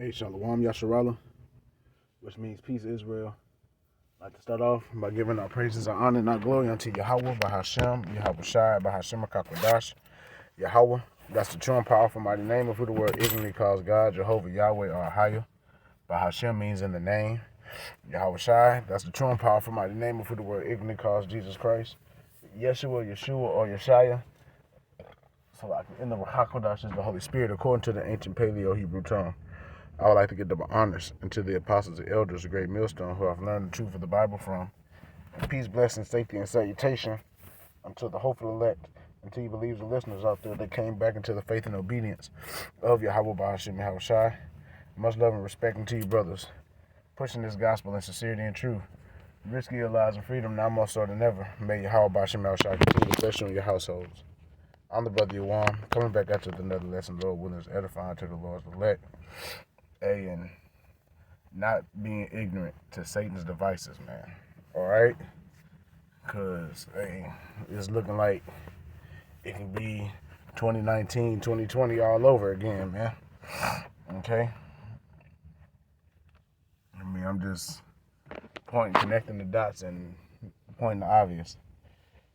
Hey, Shalom Yasharala, which means peace, Israel. I'd like to start off by giving our praises and honor and our glory unto Yahweh, Bahashem, Yahweh Shai, Bahashem Akakwadash, Yahweh. That's the true and powerful mighty name of who the word ignorantly calls God, Jehovah Yahweh or Ahaya. Bahashem means in the name. Yahweh Shai, that's the true and powerful mighty name of who the word ignorantly calls Jesus Christ. Yeshua, Yeshua, or Yeshaya. So like in the Hakodash is the Holy Spirit according to the ancient Paleo Hebrew tongue. I would like to give double honors unto the apostles and elders, the great millstone, who I've learned the truth of the Bible from. And peace, blessing, safety, and salutation unto the hopeful elect, until you believe the listeners out there that came back into the faith and obedience of Yahweh Ba'ashim Yahweh Shai. Much love and respect unto you, brothers, pushing this gospel in sincerity and truth, risking your lives and freedom now more so than ever. May Yahweh Ba'ashim Yahweh Shai continue to bless you and your households. I'm the brother Yawan, coming back after another lesson, Lord willing, is edifying to the Lord's elect. And not being ignorant to Satan's devices, man. All right? Because, hey, it's looking like it can be 2019, 2020 all over again, man. Okay? I mean, I'm just connecting the dots and pointing the obvious.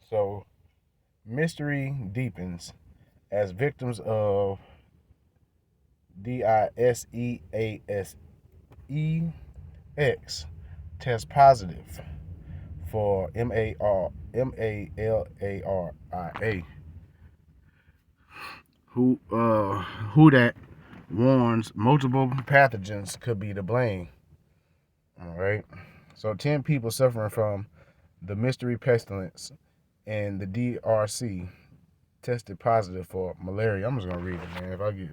So, mystery deepens as victims of DISEASEX test positive for MALARIA. Who that warns multiple pathogens could be to blame. All right. So 10 people suffering from the mystery pestilence in the DRC tested positive for malaria. I'm just gonna read it, man. If I get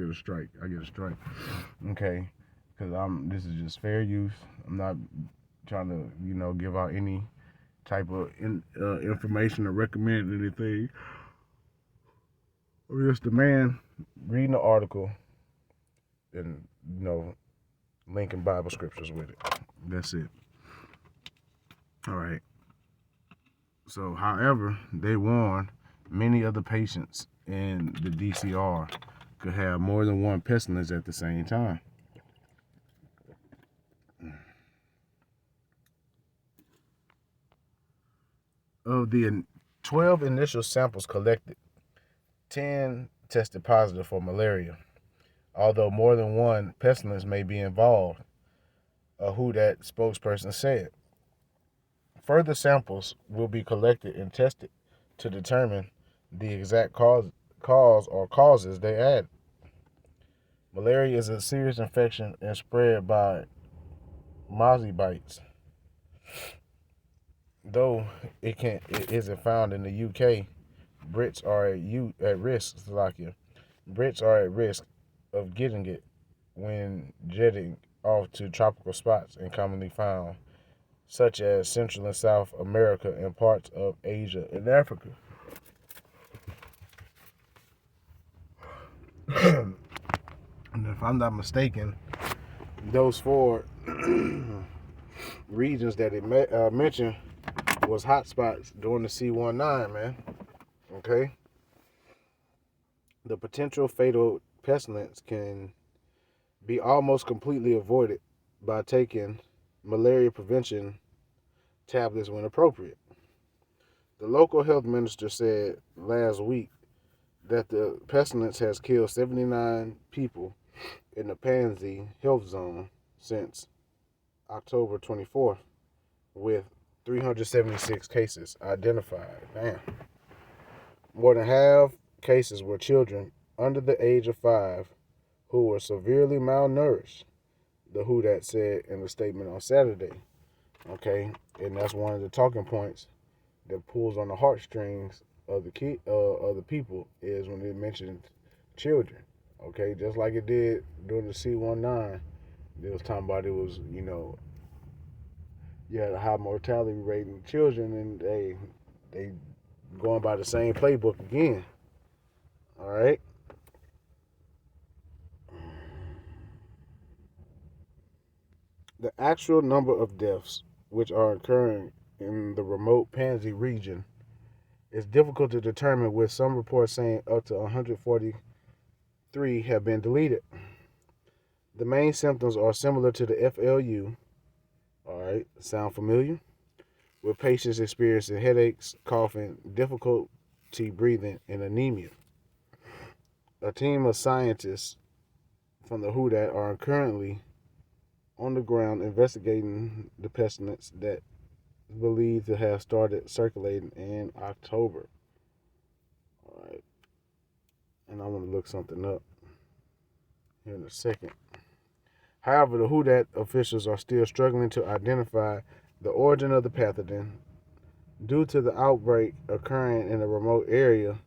a strike, I get a strike. Okay, because this is just fair use. I'm not trying to give out any type of information or recommend anything. I'm just a man reading the article and linking Bible scriptures with it. That's it. All right. So, however, they warn many of the patients in the DCR could have more than one pestilence at the same time. Of the 12 initial samples collected, 10 tested positive for malaria, although more than one pestilence may be involved, a WHO that spokesperson said. Further samples will be collected and tested to determine the exact cause or causes they add. Malaria is a serious infection and spread by mosquito bites. Though it isn't found in the UK, Brits are at risk. Slovakia. Brits are at risk of getting it when jetting off to tropical spots and commonly found, such as Central and South America and parts of Asia and Africa. And if I'm not mistaken, those four regions that it mentioned was hotspots during the C-19, man. Okay? The potential fatal pestilence can be almost completely avoided by taking malaria prevention tablets when appropriate. The local health minister said last week that the pestilence has killed 79 people in the Pansy Health Zone since October 24th, with 376 cases identified. Damn. More than half cases were children under the age of 5 who were severely malnourished, the WHO that said in a statement on Saturday. Okay, and that's one of the talking points that pulls on the heartstrings of the people is when it mentions children. Okay, just like it did during the C-19, they was talking about it was a high mortality rate in children, and they going by the same playbook again. All right. The actual number of deaths which are occurring in the remote Pansy region is difficult to determine, with some reports saying up to 143 have been deleted. The main symptoms are similar to the FLU. All right, sound familiar? With patients experiencing headaches, coughing, difficulty breathing, and anemia. A team of scientists from the WHO are currently on the ground investigating the pestilence that is believed to have started circulating in October. All right, and I want to look something up here in a second. However, the WHO officials are still struggling to identify the origin of the pathogen due to the outbreak occurring in a remote area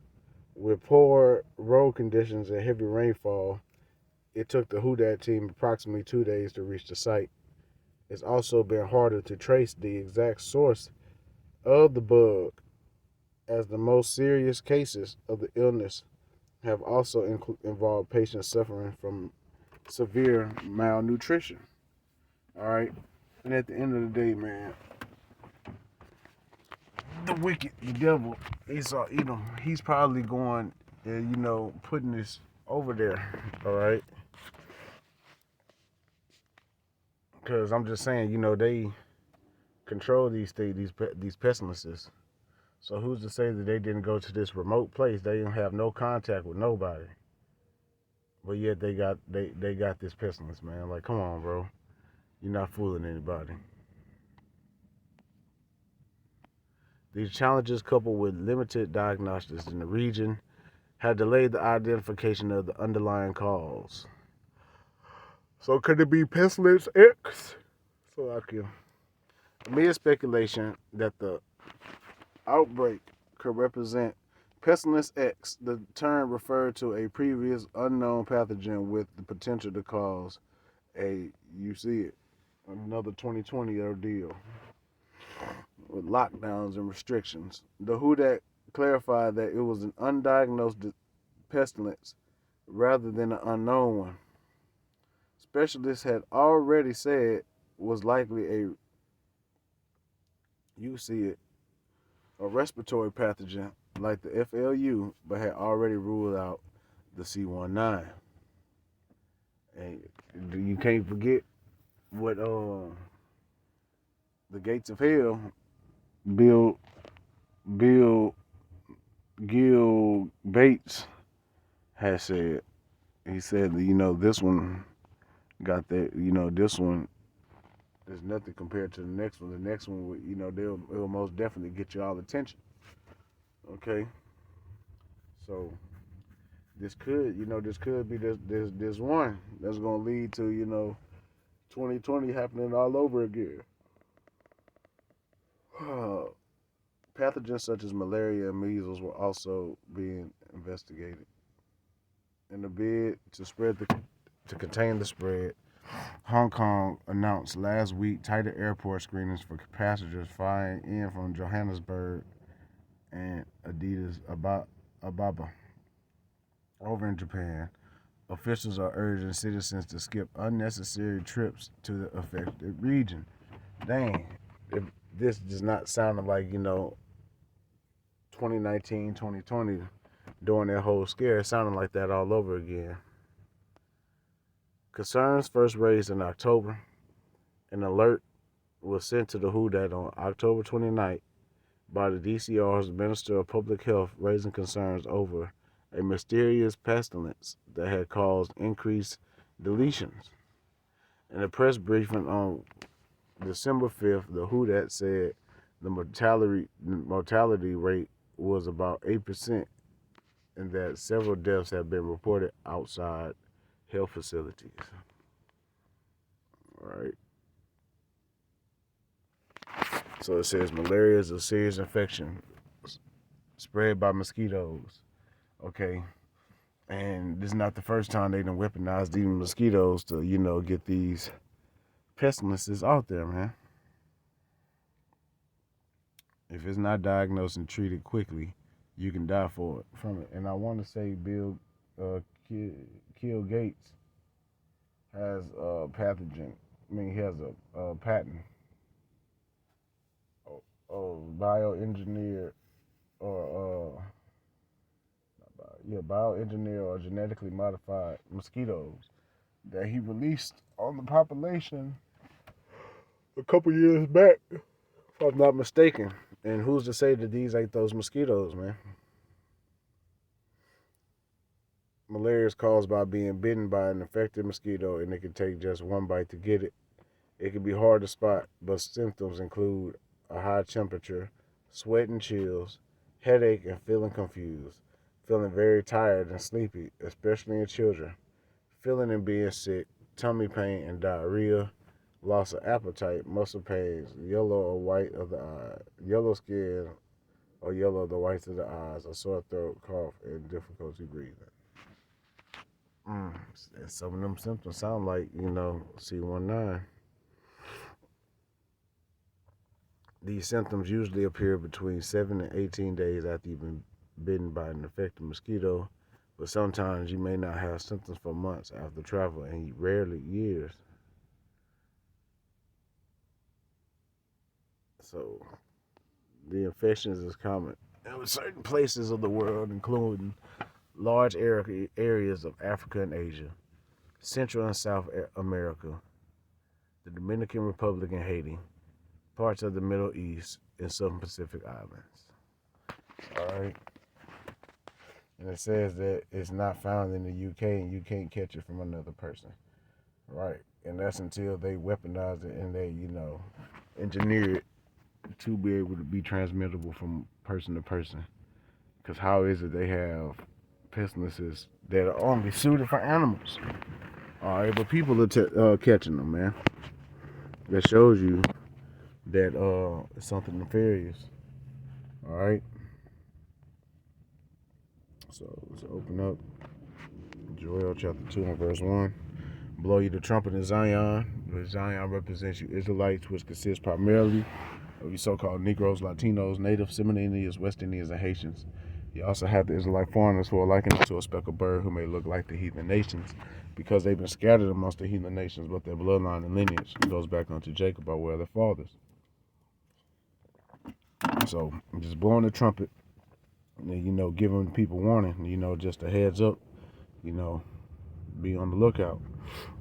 with poor road conditions and heavy rainfall. It took the WHO team approximately 2 days to reach the site. It's also been harder to trace the exact source of the bug, as the most serious cases of the illness have also involved patients suffering from severe malnutrition. All right, and at the end of the day, man, the wicked, the devil, he's probably going and putting this over there. All right, because I'm just saying, they control these things, these pestilences. So who's to say that they didn't go to this remote place? They didn't have no contact with nobody, but yet they got this pestilence, man. Like, come on, bro, you're not fooling anybody. These challenges, coupled with limited diagnostics in the region, have delayed the identification of the underlying cause. So could it be pestilence X? So I can. Amid speculation that the outbreak could represent pestilence X, the term referred to a previous unknown pathogen with the potential to cause another 2020 ordeal with lockdowns and restrictions. The WHO clarified that it was an undiagnosed pestilence rather than an unknown one. Specialists had already said was likely a respiratory pathogen like the FLU, but had already ruled out the C19. And you can't forget what the gates of hell, Bill Gil Bates has said. He said that, this one got that, this one is nothing compared to the next one. The next one, it'll most definitely get you all attention. Okay, so this could be this one that's gonna lead to 2020 happening all over again. Pathogens such as malaria and measles were also being investigated. In the bid to contain the spread, Hong Kong announced last week tighter airport screenings for passengers flying in from Johannesburg and Addis Ababa. Over in Japan, officials are urging citizens to skip unnecessary trips to the affected region. Dang, if this does not sound like 2019, 2020 during that whole scare. It sounded like that all over again. Concerns first raised in October. An alert was sent to the WHO on October 29th by the DCR's Minister of Public Health, raising concerns over a mysterious pestilence that had caused increased deletions. In a press briefing on December 5th, the WHO said the mortality rate was about 8%, and that several deaths have been reported outside health facilities. All right. So it says malaria is a serious infection spread by mosquitoes. Okay. And this is not the first time they done weaponized even mosquitoes to, get these pestilences out there, man. If it's not diagnosed and treated quickly, you can die from it. And I want to say Bill Gates has a pathogen. He has a patent. Bioengineered bioengineered or genetically modified mosquitoes that he released on the population a couple years back, if I'm not mistaken. And who's to say that these ain't those mosquitoes, man? Malaria is caused by being bitten by an infected mosquito, and it can take just one bite to get it. It can be hard to spot, but symptoms include a high temperature, sweat and chills, headache, and feeling confused, feeling very tired and sleepy, especially in children, feeling and being sick, tummy pain and diarrhea, loss of appetite, muscle pains, yellow or white of the eye, yellow skin or yellow of the whites of the eyes, a sore throat, cough, and difficulty breathing. Some of them symptoms sound like, C19. These symptoms usually appear between 7 and 18 days after you've been bitten by an infected mosquito, but sometimes you may not have symptoms for months after travel and rarely years. So, the infections is common in certain places of the world, including large areas of Africa and Asia, Central and South America, the Dominican Republic and Haiti, parts of the Middle East, and some Pacific islands. All right. And it says that it's not found in the UK and you can't catch it from another person. Right. And that's until they weaponize it and they, engineer it to be able to be transmittable from person to person. Because how is it they have pestilences that are only suited for animals? All right, but people are catching them, man. That shows you that it's something nefarious. All right. So let's open up Joel chapter 2 and verse 1. Blow you the trumpet in Zion. Zion represents you Israelites, which consists primarily of you so-called Negroes, Latinos, Natives, Seminoles, West Indians, and Haitians. You also have the Israelite foreigners who are likened to a speckled bird who may look like the heathen nations because they've been scattered amongst the heathen nations, but their bloodline and lineage goes back unto Jacob by way of their fathers. So I'm just blowing the trumpet, and, giving people warning, just a heads up, be on the lookout.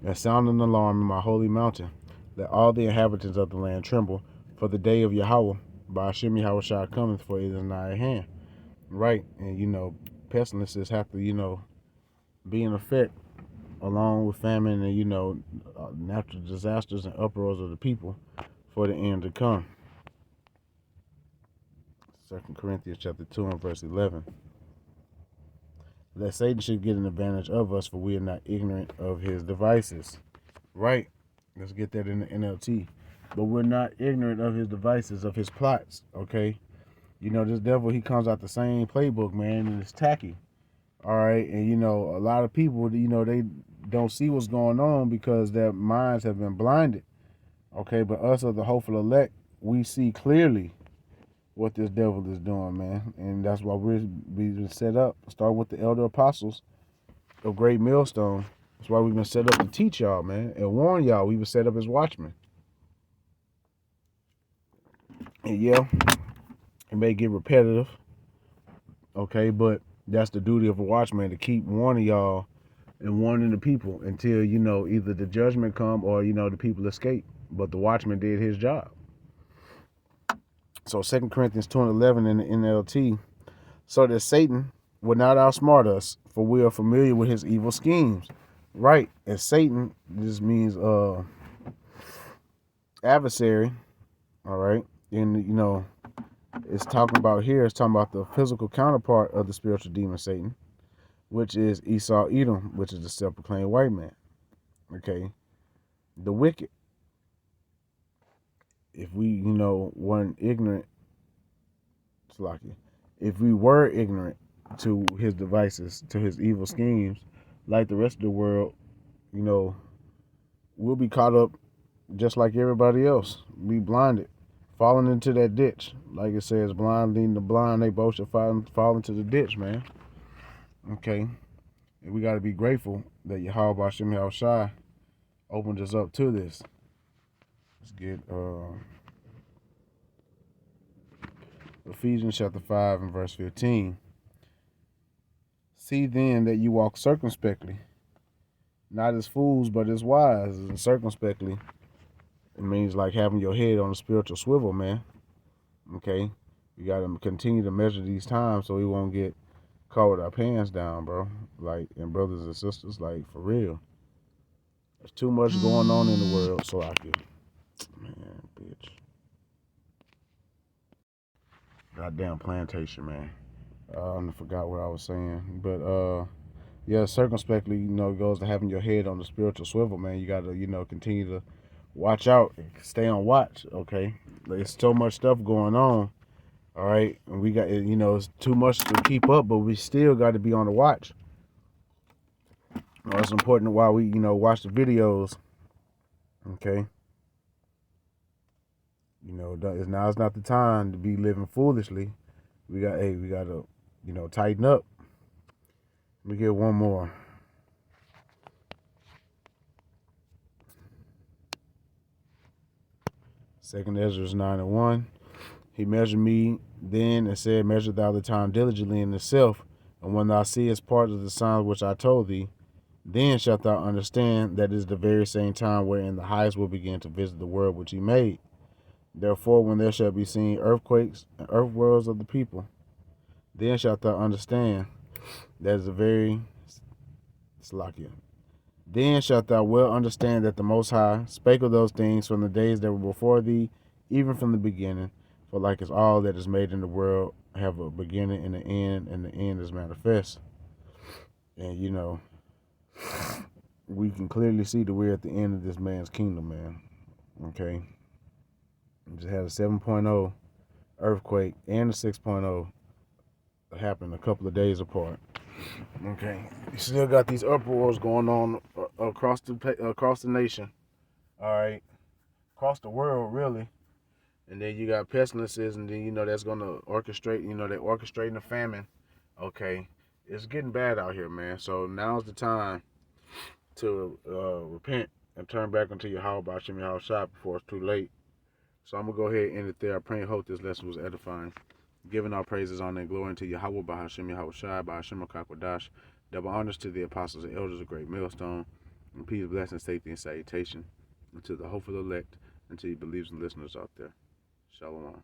And sound an alarm in my holy mountain. Let all the inhabitants of the land tremble, for the day of Yahweh, by Hashem Yahushua cometh, for it is nigh at hand. Right, and pestilences have to, be in effect along with famine and, natural disasters and uproars of the people for the end to come. 2 Corinthians chapter 2 and verse 11. That Satan should get an advantage of us, for we are not ignorant of his devices. Right. Let's get that in the NLT. But we're not ignorant of his devices, of his plots, okay? This devil, he comes out the same playbook, man, and it's tacky. All right. And, a lot of people, they don't see what's going on because their minds have been blinded. Okay. But us, of the hopeful elect, we see clearly what this devil is doing, man. And that's why we've been set up. Start with the elder apostles of Great Millstone. That's why we've been set up to teach y'all, man, and warn y'all. We were set up as watchmen. And yeah, it may get repetitive, okay, but that's the duty of a watchman, to keep warning y'all and warning the people until, either the judgment come or, the people escape. But the watchman did his job. So 2 Corinthians 2 and 11 in the NLT, so that Satan would not outsmart us, for we are familiar with his evil schemes. Right. And Satan, this means adversary. All right. And, it's talking about the physical counterpart of the spiritual demon Satan, which is Esau Edom, which is the self-proclaimed white man. Okay. The wicked. If we, weren't ignorant, if we were ignorant to his devices, to his evil schemes, like the rest of the world, we'll be caught up just like everybody else. Be blinded, falling into that ditch. Like it says, blind leading the blind, they both shall fall into the ditch, man. Okay. And we got to be grateful that Yahweh Hashem Yahushai opened us up to this. Let's get Ephesians chapter 5 and verse 15. See then that you walk circumspectly, not as fools, but as wise and circumspectly. It means like having your head on a spiritual swivel, man. Okay? You got to continue to measure these times so we won't get caught with our pants down, bro. Like, and brothers and sisters, like, for real. There's too much going on in the world, so I can. Man, bitch. Goddamn plantation, man. I forgot what I was saying. But, yeah, circumspectly, goes to having your head on the spiritual swivel, man. You got to, continue to watch out, stay on watch, okay? There's so much stuff going on, all right? And we got, it's too much to keep up, but we still got to be on the watch. It's important while we, watch the videos, okay? Now it's not the time to be living foolishly. We got to, tighten up. Let me get one more. Second Ezra 9:1. He measured me then and said, measure thou the time diligently in itself, and when thou seest part of the signs which I told thee, then shalt thou understand that it is the very same time wherein the highest will begin to visit the world which he made. Therefore, when there shall be seen earthquakes and earth whirls of the people, then shalt thou understand that is the very Salakia. Then shalt thou well understand that the Most High spake of those things from the days that were before thee, even from the beginning. For like as all that is made in the world have a beginning and an end, and the end is manifest. And we can clearly see that we're at the end of this man's kingdom, man. Okay? We just had a 7.0 earthquake and a 6.0 happened a couple of days apart. Okay, you still got these uproars going on across the nation. All right, across the world, really. And then you got pestilences, and then that's gonna orchestrate. They're orchestrating the famine. Okay, it's getting bad out here, man. So now's the time to repent and turn back into your Yahweh Bashim Yahweh Shai before it's too late. So I'm gonna go ahead and end it there. I pray and hope this lesson was edifying. Giving our praises, honor, and glory to Yahweh Bahashim Yahweh Shai, Bahashim Kakwadash. Double honors to the apostles and elders of Great Millstone. And peace, blessing, safety, and salutation. And to the hopeful elect, and to the believers and listeners out there. Shalom.